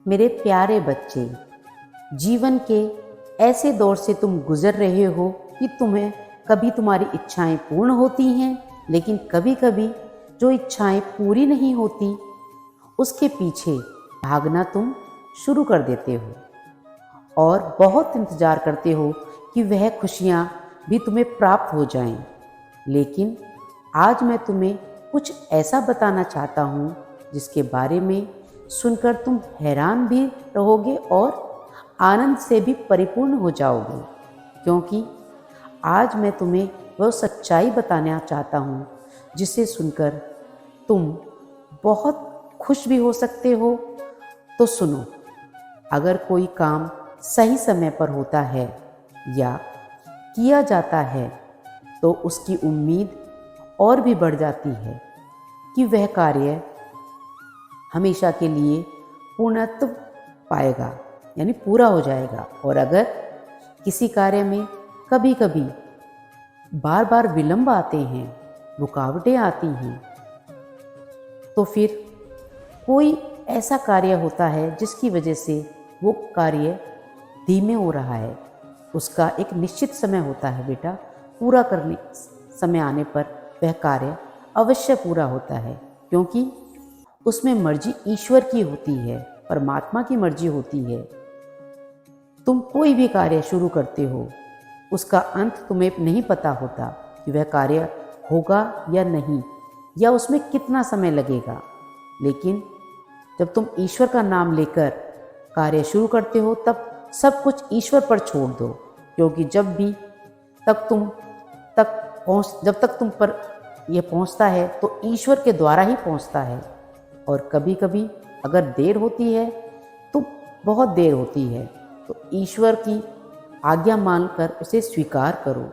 मेरे प्यारे बच्चे, जीवन के ऐसे दौर से तुम गुजर रहे हो कि तुम्हें कभी तुम्हारी इच्छाएं पूर्ण होती हैं, लेकिन कभी कभी जो इच्छाएं पूरी नहीं होती उसके पीछे भागना तुम शुरू कर देते हो और बहुत इंतज़ार करते हो कि वह खुशियाँ भी तुम्हें प्राप्त हो जाएं। लेकिन आज मैं तुम्हें कुछ ऐसा बताना चाहता हूँ जिसके बारे में सुनकर तुम हैरान भी रहोगे और आनंद से भी परिपूर्ण हो जाओगे, क्योंकि आज मैं तुम्हें वह सच्चाई बताना चाहता हूँ जिसे सुनकर तुम बहुत खुश भी हो सकते हो। तो सुनो, अगर कोई काम सही समय पर होता है या किया जाता है तो उसकी उम्मीद और भी बढ़ जाती है कि वह कार्य हमेशा के लिए पूर्णत्व पाएगा, यानी पूरा हो जाएगा। और अगर किसी कार्य में कभी कभी बार बार विलंब आते हैं, रुकावटें आती हैं, तो फिर कोई ऐसा कार्य होता है जिसकी वजह से वो कार्य धीमे हो रहा है। उसका एक निश्चित समय होता है बेटा, पूरा करने समय आने पर वह कार्य अवश्य पूरा होता है, क्योंकि उसमें मर्जी ईश्वर की होती है, परमात्मा की मर्जी होती है। तुम कोई भी कार्य शुरू करते हो, उसका अंत तुम्हें नहीं पता होता कि वह कार्य होगा या नहीं, या उसमें कितना समय लगेगा। लेकिन जब तुम ईश्वर का नाम लेकर कार्य शुरू करते हो तब सब कुछ ईश्वर पर छोड़ दो, क्योंकि जब तक तुम पर यह पहुंचता है तो ईश्वर के द्वारा ही पहुंचता है। और कभी कभी अगर देर होती है तो बहुत देर होती है, तो ईश्वर की आज्ञा मानकर उसे स्वीकार करो।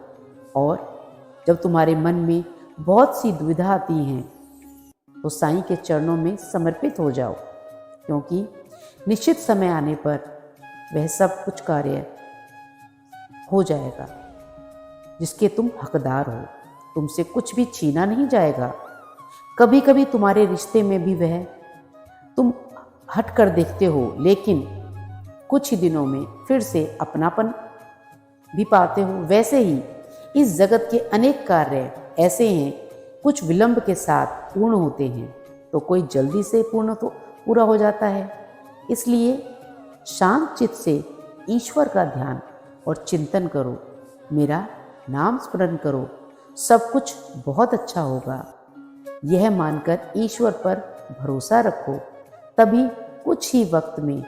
और जब तुम्हारे मन में बहुत सी दुविधा आती हैं तो साईं के चरणों में समर्पित हो जाओ, क्योंकि निश्चित समय आने पर वह सब कुछ कार्य हो जाएगा जिसके तुम हकदार हो। तुमसे कुछ भी छीना नहीं जाएगा। कभी कभी तुम्हारे रिश्ते में भी वह तुम हट कर देखते हो, लेकिन कुछ ही दिनों में फिर से अपनापन भी पाते हो। वैसे ही इस जगत के अनेक कार्य ऐसे हैं, कुछ विलंब के साथ पूर्ण होते हैं तो कोई जल्दी से पूरा हो जाता है। इसलिए शांत चित्त से ईश्वर का ध्यान और चिंतन करो, मेरा नाम स्मरण करो, सब कुछ बहुत अच्छा होगा। यह मानकर ईश्वर पर भरोसा रखो, तभी कुछ ही वक्त में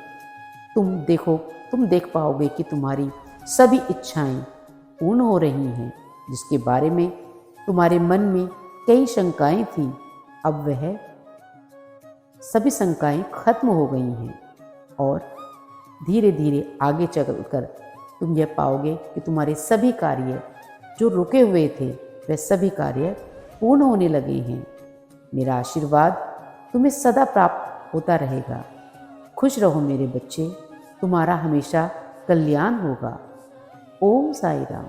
तुम देख पाओगे कि तुम्हारी सभी इच्छाएं पूर्ण हो रही हैं, जिसके बारे में तुम्हारे मन में कई शंकाएं थी, अब वह सभी शंकाएं खत्म हो गई हैं। और धीरे धीरे आगे चलकर तुम यह पाओगे कि तुम्हारे सभी कार्य जो रुके हुए थे वह सभी कार्य पूर्ण होने लगे हैं। मेरा आशीर्वाद तुम्हें सदा प्राप्त होता रहेगा। खुश रहो मेरे बच्चे, तुम्हारा हमेशा कल्याण होगा। ओम साई राम।